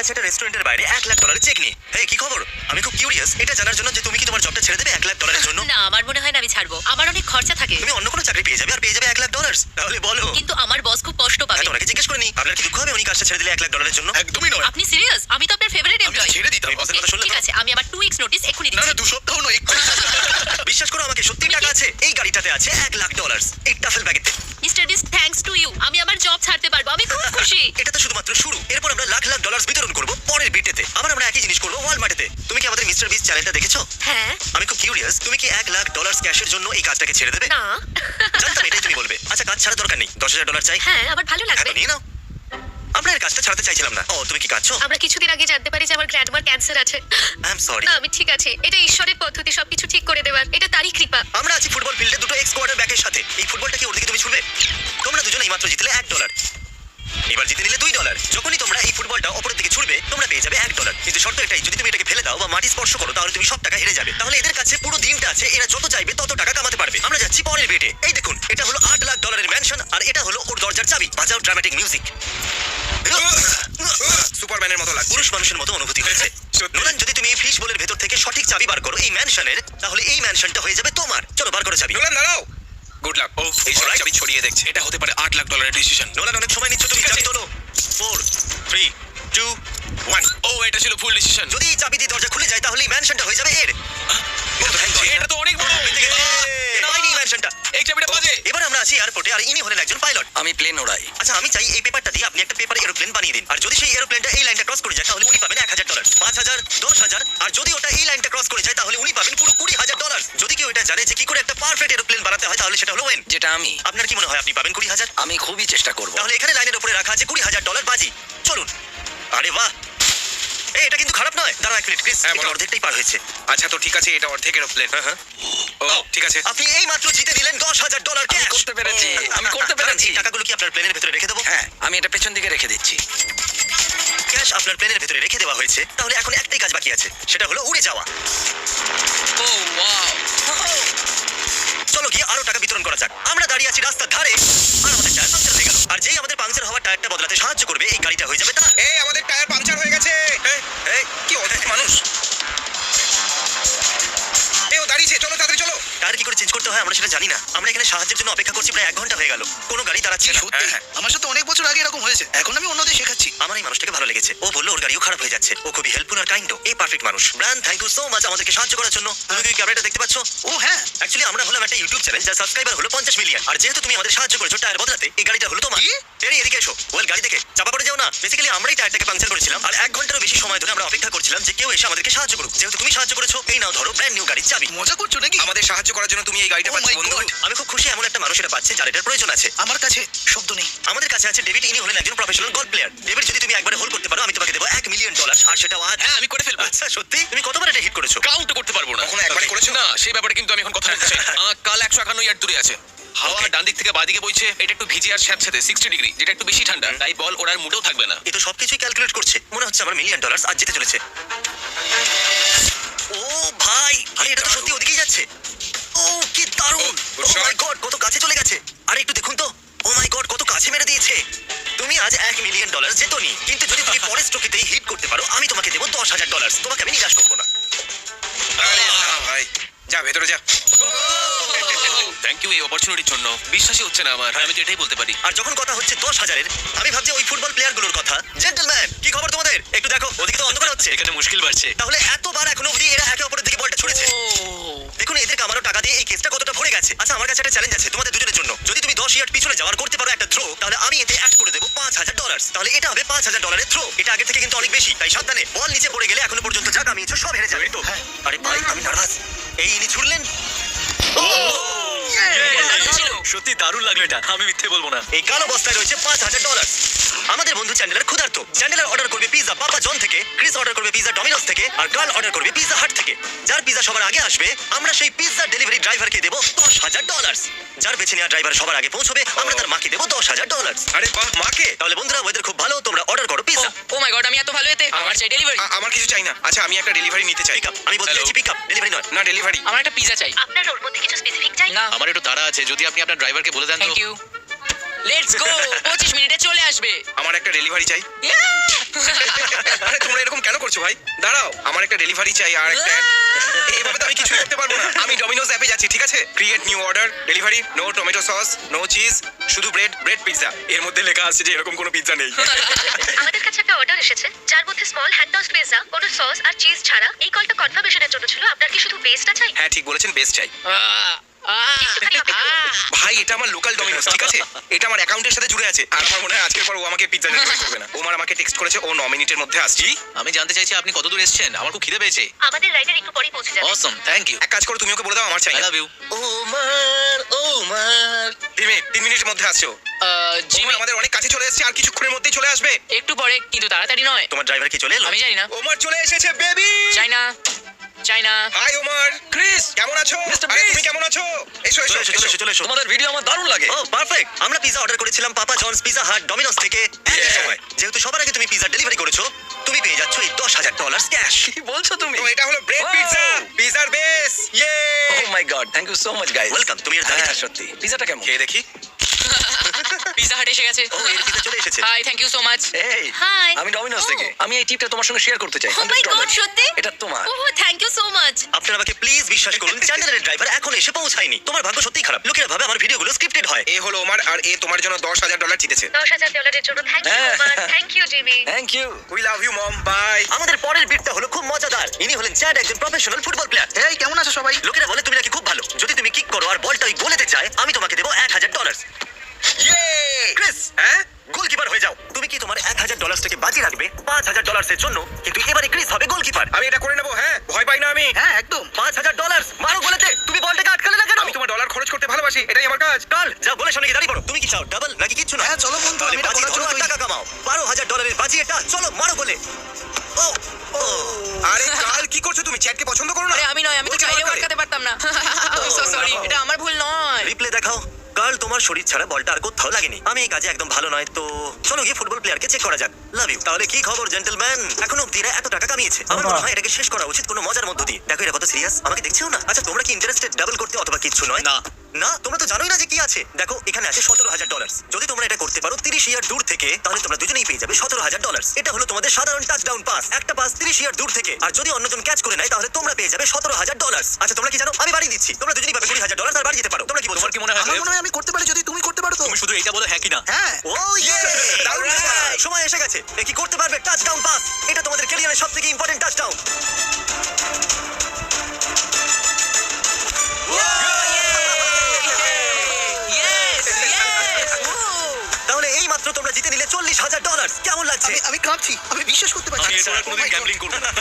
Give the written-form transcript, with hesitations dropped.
আছে একটা রেস্টুরেন্টের বাইরে $1,00,000 চেক নিয়ে। এই কি খবর? আমি খুব কিউরিয়াস এটা জানার জন্য যে তুমি কি তোমার জবটা ছেড়ে দেবে $1,00,000 জন্য? না, আমার মনে হয় না আমি ছাড়বো। আমার অনেক খরচা থাকে। তুমি অন্য কোনো চাকরি পেয়ে যাবে আর পেয়ে যাবে $1,00,000। তাহলে বলো। কিন্তু আমার বস খুব কষ্ট পাবে। হ্যাঁ, ওনাকে জিজ্ঞেস করিনি আপনার কি দুঃখ হবে উনি কাজটা ছেড়ে দিলে $1,00,000 জন্য? একদমই নয়। আপনি সিরিয়াস? আমি তো আপনার ফেভারিট আমি এমপ্লয়ি। ছেড়ে দিতাম। তুমি বসের কথা শুনলে ঠিক তো? আছে, আমি আবার 2 উইকস নোটিস এক্ষুনি না না দিচ্ছি। 2 সপ্তাহ নয় এক্ষুনি। বিশ্বাস করো আমাকে সত্যি টাকা আছে। এই গাড়িটাতে আছে $1,00,000 এই টাফেল ব্যাগেতে। Mister Beast, thanks to you. আমি আমার জব ছাড়তে পারবো। আমি খুব খুশি। এটা তো শুধুমাত্র শুরু। এরপর আমরা লাখ লাখ ডলার বিতরণ করব পরের বিটেতে। আবার আমরা একই জিনিস করব ওয়ালমার্টেতে। তুমি কি আমাদের মিস্টার বিস্ট চ্যানেলটা দেখেছো? হ্যাঁ। আমি খুব কিউরিয়াস তুমি কি $1,00,000 ক্যাশের জন্য এই কাজটাকে ছেড়ে দেবে? না। জানতাম এটাই তুমি বলবে। আচ্ছা কাজ ছাড়া দরকার নেই, $10,000 চাই। হ্যাঁ, আমার ভালো হ্যাঁ লাগবে। তো নিয়ে নাও। আমরা এর কাজটা ছাড়তে চাইছিলাম না। ও তুমি কি কাঁদছো? আমরা কিছুদিন আগে জানতে পারি যে আমার গ্র্যান্ডমার ক্যান্সার আছে। I am sorry. না, আমি ঠিক আছি। এটা ঈশ্বরের পদ্ধতি সবকিছু ঠিক করে দেওয়ার। এটা তারই কৃপা। আমরা আছি ফুটবল ফিল্ডে দুটো এক্স কোয়ার্টার ব্যাকের সাথে। এই ফুটবলটা কি ওর দিকে তুমি ছুড়বে? তোমরা দুজনেই মাত্র জিতলে $1। এবার জিতে নিলে $2। যখনই তোমরা এই ফুটবলটা অপরের দিকে ছুড়বে তোমরা পেয়ে যাবে $1। কিন্তু শর্ত এটাই, যদি তুমি এটাকে ফেলে দাও বা মাটি স্পর্শ করো তাহলে তুমি সব টাকা হেরে যাবে। তাহলে এদের কাছে পুরো দিনটা আছে, এরা যত চাইবে তত টাকা কামাতে পারবে। আমরা যাচ্ছি পরের বেটে। এই দেখুন, এটা হলো $8,00,000 ম্যানশন আর এটা হলো ওর দরজার চাবি। বাজাও ড্রামাটিক মিউজিক। সুপারম্যানের মতো লাগছে। পুরুষ মানুষের মতো অনুভূতি হয়েছে। সত্যি। নোলান, যদি তুমি এই ফিশ বোলের ভেতর থেকে সঠিক চাবি বার করো এই ম্যানশনের, তাহলে এই ম্যানশনটা হয়ে যাবে তোমার। চলো বার করো চাবি। নোলান দাঁড়াও। Good luck. ও এই সব Alright. চাবি ছড়িয়ে দেখছে। এটা হতে পারে $8,00,000 ডিসিশন। নোলান অনেক সময় নিচ্ছ, তুমি ঠিক আছে। চাবি তোলো। 4 3 2 1। ও এটা ছিল ফুল ডিসিশন। যদি এই চাবি দিয়ে দরজা খুলে যায় তাহলে এই ম্যানশনটা হয়ে যাবে এর। এটা তো অনেক বড়। পাইনি এই ম্যানশনটা। এই চাবিটা বাজে। এবার আমরা আছি এয়ারপোর্টে আর ইনি হলেন একজন পাইলট। আমি প্লেন ওড়াই। আচ্ছা আমি চাই এই পেপারটা দিয়ে আপনি একটা পেপার এরোপ্লেন বানিয়ে দিন। আর যদি সেই এরোপ্লেনটা এই লাইনটা ক্রস করে যায় তাহলে উনি পাবেন $1,000, 5,000, 10,000। আর যদি ওটা এই লাইনটা ক্রস করে যায় তাহলে উনি পাবেন পুরো $20,000। যদি কেউ এটা জানে যে কি করে একটা পারফেক্ট এরোপ্লেন বানাতে হয় তাহলে সেটা হলো ওয়েন। যেটা আমি আপনার কি মনে হয় আপনি পাবেন 20,000? আমি খুবই চেষ্টা করব। তাহলে এখানে লাইনের উপরে রাখা আছে $20,000 বাজি। চলুন। আরে বাহ, এই এটা কিন্তু খারাপ নয়। দাঁড়াও এক মিনিট ক্রিস, হ্যাঁ, এটা বলো। অর্ধেকটাই পার হয়েছে। আচ্ছা তো ঠিক আছে, এটা অর্ধেক এরোপ্লেন। হ্যাঁ। ও ঠিক আছে। আপনি এই মাত্র জিতে নিলেন $10,000 আমি ক্যাশ। করতে পেরেছি, আমি করতে পেরেছি। এই টাকাগুলো কি আপনার প্লেনের ভেতরে রেখে দেবো? হ্যাঁ, আমি এটা পেছন দিকে রেখে দিচ্ছি। ক্যাশ আপনার প্লেনের ভেতরে রেখে দেওয়া হয়েছে। তাহলে এখন একটাই কাজ বাকি আছে, সেটা হলো উড়ে যাওয়া। ও ওয়াও। চলো গিয়ে আরো টাকা বিতরণ করা যাক। আমরা দাঁড়িয়ে আছি রাস্তার ধারে আর আমাদের টায়ার পাংচার হয়ে গেল। আর যেই আমাদের পাংচার হওয়া টায়ারটা বদলাতে সাহায্য করবে এই গাড়িটা হয়ে যাবে তা। এই আমাদের টায়ার পাংচার হয়ে গেছে। এই কি অদ্ভুত মানুষ। ও দাঁড়িয়েছে, চলো তাড়াতাড়ি চলো। টায়ার কি করে চেঞ্জ করতে হয় আমরা সেটা জানি না। আমরা এখানে সাহায্যের জন্য অপেক্ষা করছি প্রায় 1 ঘন্টা হয়ে গেল, কোনো গাড়ি দাঁড়াচ্ছে না। সত্যি? আমার সাথে অনেক বছর আগে এরকম হয়েছে। এখন আমি অন্যদের শেখাচ্ছি। আমার এই মানুষটাকে ভালো লেগেছে। ও বললো ওর গাড়িও খারাপ হয়ে যাচ্ছে। ও খুবই হেল্পফুল আর কাইন্ড। এই পারফেক্ট মানুষ। Brian, thank you so much আমাদেরকে সাহায্য করার জন্য। তুমি কি ক্যামেরাটা দেখতে পাচ্ছ? ও হ্যাঁ। অ্যাকচুয়ালি আমরা হলাম একটা ইউটিউব চ্যানেল যার সাবস্ক্রাইবার হলো 50 মিলিয়ন। আর যেহেতু তুমি আমাদের সাহায্য করেছো টায়ার বদলাতে, এই গাড়িটা হলো তোমার। কি? টেরি এদিকে এসো। ওয়েল গাড়ি থেকে চাপা পড়ে যাও না। বেসিক্যালি আমরাই টায়ারটাকে পাংচার করেছিলাম আর 1 ঘন্টারও বেশি সময় ধরে আমরা অপেক্ষা করছিলাম যে কেউ এসে আমাদেরকে সাহায্য করুক। যেহেতু তুমি সাহায্য করেছো, এই নাও ধরো ব্র্যান্ড নিউ গাড়ির চাবি। মজা করছো নাকি? আমাদের সাহায্য করার জন্য তুমি এই গাড়িটা Oh পাচ্ছ my বন্ধু। God! আমি খুব খুশি এমন একটা মানুষ এটা পাচ্ছে যার এটার প্রয়োজন আছে। আমার কাছে শব্দ নেই। আমাদের কাছে আছে ডেভিড। ইনি হলেন একজন প্রফেশনাল গলফ প্লেয়ার। ডেভিড, যদি তুমি একবারে হোল করতে পারো আমি তোমাকে দেবো $1,000,000 আর সেটাও আজ। হ্যাঁ, আমি করে ফেলবো। আচ্ছা সত্যি? তুমি কতবার এটা হিট করেছো? কাউন্ট করতে পারবো না। কখনো একবারে করেছো? না, সেই ব্যাপারে কিন্তু আমি এখন কথা বলতে চাই না। কাল 151 ইয়ার্ড দূরে আছে। হাওয়া Okay. ডান দিক থেকে বাঁ দিকে বইছে। এটা একটু ভিজে আর স্যাঁতস্যাঁতে 60 ডিগ্রি, যেটা একটু বেশি ঠান্ডা। তাই বল ওড়ার মুডেও থাকবে না। এ তো সবকিছুই ক্যালকুলেট করছে। মনে হচ্ছে আমার $1,000,000 আজ জিতে চলেছে। ও ভাই, আরে এটা তো সত্যি ওদিকেই যাচ্ছে। ও কি দারুণ! ও, ও মাই গড, কত কাছে চলে গেছে। আরে একটু দেখুন তো। ও মাই গড, কত কাছে মেরে দিয়েছে। তুমি আজ $1,000,000 জেতোনি, কিন্তু যদি তুমি পরের স্ট্রোকেতেই হিট করতে পারো আমি তোমাকে দেবো $10,000। তোমাকে আমি নিরাশ করবো না। আরে না ভাই, যা ভেতরে যা। থ্যাংক ইউ এই অপরচুনিটির জন্য। বিশ্বাসই হচ্ছে না আমার। আমি তো এটাই বলতে পারি। আর যখন কথা হচ্ছে 10,000-এর, আমি ভাবছি ওই ফুটবল প্লেয়ারগুলোর কথা। জেন্টলম্যান, কি খবর তোমাদের? একটু দেখো, ওদিকে তো অন্ধকার হচ্ছে। এখানে মুশকিল বাড়ছে। তাহলে এতবার এখনো অবধি এরা একে অপরের দিকে বলটা ছুড়েছে। দেখুন এদেরকে আমারও টাকা দিয়ে এই কেসটা কতটা ভরে গেছে। আচ্ছা আমার কাছে একটা চ্যালেঞ্জ আছে তোমাদের দুজনের জন্য। যদি তুমি 10 ইয়ার্ড পিছনে যাওয়ার করতে পারো একটা থ্রো, তাহলে আমি এতে অ্যাড করে দেবো $5,000। তাহলে এটা হবে $5,000 থ্রো। এটা আগে থেকে কিন্তু অনেক বেশি, তাই সাবধানে। বল নিচে পড়ে গেলে এখনো পর্যন্ত যা কামিয়েছো সব হেরে যাবে। হ্যাঁ। আরে ভাই আমি নার্ভাস। এই ইনি ছুড়লেন। সত্যি দারুণ লাগলো এটা, আমি মিথ্যে বলবো না। এই কালো বস্তায় রয়েছে $5,000। আমাদের বন্ধু চ্যান্ডেলার ক্ষুধার্ত। চ্যান্ডেলার অর্ডার করবে পিৎজা পাপা জন থেকে, ক্রিস অর্ডার করবে পিৎজা ডমিনোস থেকে, আর কার্ল অর্ডার করবে পিৎজা হাট থেকে। যার পিৎজা সবার আগে আসবে আমরা সেই পিৎজা ডেলিভারি ড্রাইভারকে দেবো $10,000। যার বেছে নেওয়া ড্রাইভার সবার আগে পৌঁছবে আমরা তার মাকে দেবো $10,000। আরে বাহ, মাকে? তাহলে বন্ধুরা ওয়েদার খুব ভালো, তোমরা অর্ডার করো পিৎজা। ও মাই গড, আমি এত ভালো এতে। আমার চাই ডেলিভারি। আমার কিছু চাই না। আচ্ছা আমি একটা ডেলিভারি নিতে চাই। পিক আপ, আমি বলতে Hello? চাইছি পিক আপ, ডেলিভারি নয়। না ডেলিভারি। আমার একটা পিজা চাই। আপনার ওর মধ্যে কিছু স্পেসিফিক চাই? না। আমার একটু তাড়া আছে, যদি আপনি আপনার ড্রাইভারকে বলে দেন তো। Thank you. Let's go. 25 মিনিটে চলে আসবে। আমার একটা ডেলিভারি চাই। আরে কেন করছো ভাই? দাঁড়াও, আমার একটা ডেলিভারি চাই আর একটা এইভাবে তো আমি কিছুই করতে পারবো না। আমি ডমিনোজ অ্যাপে যাচ্ছি, ঠিক আছে? Create new order, delivery, no tomato sauce, no cheese, শুধু ব্রেড পিৎজা। এর মধ্যে লেখা আছে যে এরকম কোনো পিৎজা নেই। আমাদের কাছে একটা অর্ডার এসেছে যার মধ্যে স্মল হ্যান্ড টস্ট পিৎজা, কোনো সস আর চিজ ছাড়া। এই কলটা কনফার্মেশনের জন্য ছিল। আপনার কি শুধু বেসটা চাই? হ্যাঁ, ঠিক বলেছেন, বেস্ট চাই। একটুখানি অপেক্ষা করুন। ভাই, এটা আমার লোকাল ডমিনোজ, ঠিক আছে? এটা আমার অ্যাকাউন্টের সাথে জুড়ে আছে। আর আমার মনে হয় আজকের পর ও আমাকে পিৎজা ডেলিভারি করবে না। ওমার আমাকে টেক্সট করেছে ও 9 মিনিটের মধ্যে আসছি। আমি জানতে চাইছি আপনি কত দূর এসেছেন, আমার খুব খিদে পেয়েছে। আমাদের রাইডার একটু পরেই পৌঁছে যাবে। অসম, থ্যাংক ইউ। এক কাজ করো, তুমি ওকে বলে দাও আমার চাই আই না। Love you. ওমার 3 মিনিটের মধ্যে আসছো। জিমি ওমার আমাদের অনেক কাছে চলে এসেছে, আর কিছুক্ষণের মধ্যেই চলে আসবে। একটু পরে, কিন্তু তাড়াতাড়ি নয়। তোমার ড্রাইভার কি চলে এলো? আমি জানি না। ওমার চলে এসেছে, বেবি। চাইনা চাইনা হাই ওমার। ক্রিস, কেমন আছো? Mr. আরে, তুমি Beast। কেমন আছো? এসো এসো চলে এসো, চলে এসো, চলে এসো। তোমাদের ভিডিও আমার দারুণ লাগে। ও পারফেক্ট। আমরা পিজা অর্ডার করেছিলাম পাপা জনস, পিজা হাট, ডমিনোস থেকে একই Yeah. সময়। যেহেতু সবার আগে তুমি পিজা ডেলিভারি করেছো, তুমি পেয়ে যাচ্ছ এই $10,000 ক্যাশ। কি বলছো তুমি? তো এটা হলো ব্রেড Wow. পিৎজা, পিৎজার base. Yay! Oh my God, thank you so much guys. Welcome. তুমি এর দাঁড়িয়ে হ্যাঁ, থাকো। সত্যি। পিজাটা কেমন? খেয়ে দেখি। পিজা হাট এসে গেছে। ও এর পিজা চলে এসেছে। Hi, thank you so much. এই, হাই। আমি ডমিনোস Oh. থেকে। আমি এই টিপটা তোমার সঙ্গে শেয়ার করতে চাই। ও মাই গড, $100 সত্যি? এটা তোমার। ওহ, থ্যাংক ইউ সো মাচ। আপনারা আমাকে প্লিজ বিশ্বাস করুন, চ্যানেলের ড্রাইভার এখন এসে পৌঁছায়নি। তোমার ভাগ্য সত্যিই খারাপ। লোকেরা ভাবে আমার ভিডিওগুলো স্ক্রিপ্টেড হয়। এ হলো ওমার, আর এ তোমার জন্য $10,000 জিতেছে। $10,000 জন্য থ্যাংক ইউ হ্যাঁ। ওমান। Thank you Jimmy. Thank you. We love you mom, bye. আমাদের পরের বিটটা হলো খুব মজাদার। ইনি হলেন চ্যাড, একজন প্রফেশনাল ফুটবল প্লেয়ার। এই, কেমন আছো সবাই? লোকেরা বলে তুমি নাকি খুব ভালো। যদি তুমি কিক করো আর বলটা ওই গোলেতে যায়, আমি তোমাকে দেবো $1,000। ইয়ে! ক্রিস, হ্যাঁ? গোলকিপার হয়ে যাও। তুমি কি তোমার $1,000 থেকে বাজিয়ে রাখবে $5,000 এর জন্য? কিন্তু এবারে ক্রিস হবে গোলকিপার। আমি এটা করে নেবো, হ্যাঁ? ভয় পাই না আমি। হ্যাঁ, একদম। $5,000 মারো গোলেতে। তুমি বলটাকে আটকালে না কেন? আমি তোমার ডলার খরচ করতে ভালোবাসি, এটাই আমার কাজ। চল, যাও গোলের সামনে গিয়ে দাঁড়িয়ে পড়ো। তুমি কি চাও, ডাবল নাকি কিচ্ছু না? হ্যাঁ, চলো বন্ধু, তাহলে আমি এটা বাজি করার ধরো আর জন্যই। টাকা কামাও। $12,000 বাজি এটা। চলো মারো গোলে। ও ও আরে কাল, কি করছো তুমি? চ্যাটকে পছন্দ করো না? আরে আমি নয়, আমি তো ওকে চাইলেও দরকার। আটকাতে পারতাম না। So sorry, no. এটা আমার ভুল নয়। রিপ্লে দেখাও। কাল, তোমার শরীর ছাড়া বলটা আর কোথাও লাগেনি। আমি এই কাজে একদম ভালো নয়, তো চলো গিয়ে ফুটবল প্লেয়ারকে চেক করা যাক। Love you. তাহলে কি খবর জেন্টলম্যান? এখনো অব্দি এরা এত টাকা কামিয়েছে। আমার মনে হয় এটাকে শেষ করা উচিত কোনো মজার মধ্য দিয়ে। দেখো এরা কত সিরিয়াস, আমাকে দেখছেও না। আচ্ছা, তোমরা কি ইন্টারেস্টেড ডাবল করতে অথবা কিচ্ছু নয়? না না, তোমরা তো জানোই না যে কি আছে। দেখো এখানে আছে $17,000। যদি তোমরা এটা করতে পারো 30 ইয়ার দূর থেকে, তাহলে তোমরা দুজনেই পেয়ে যাবে $17,000। এটা হলো তোমাদের সাধারণ টাচডাউন পাস। একটা পাস 30 ইয়ার দূর থেকে, আর যদি অন্যজন ক্যাচ করে নেয় তাহলে তোমরা পেয়ে যাবে $17,000। আচ্ছা, তোমরা কি জানো? আমি বাড়ি দিচ্ছি। তোমরা দুজনেই পাবে $20,000 আর বাড়ি যেতে পারো। তোমরা কি বলছো? তোমার কি মনে হয়? আমার মনে হয় আমি করতে পারি, যদি তুমি করতে পারো তো। তুমি শুধু এটা বলো হ্যাঁ কি না। হ্যাঁ। ও ইয়ে! দারুণ Alright! ব্যাপার। সময় এসে গেছে। এ কি করতে পারবে? Touchdown pass. এটা তোমাদের ক্যারিয়ারের সবথেকে ইম্পর্টেন্ট টাচডাউন। Yes, yes. তাহলে এই মাত্র তোমরা জিতে নিলে $40,000। কেমন লাগছে? আমি কাঁপছি, আমি বিশ্বাস করতে পারছি আমি না। এটা আর কোনোদিন Oh my God. গ্যাম্বলিং করব না।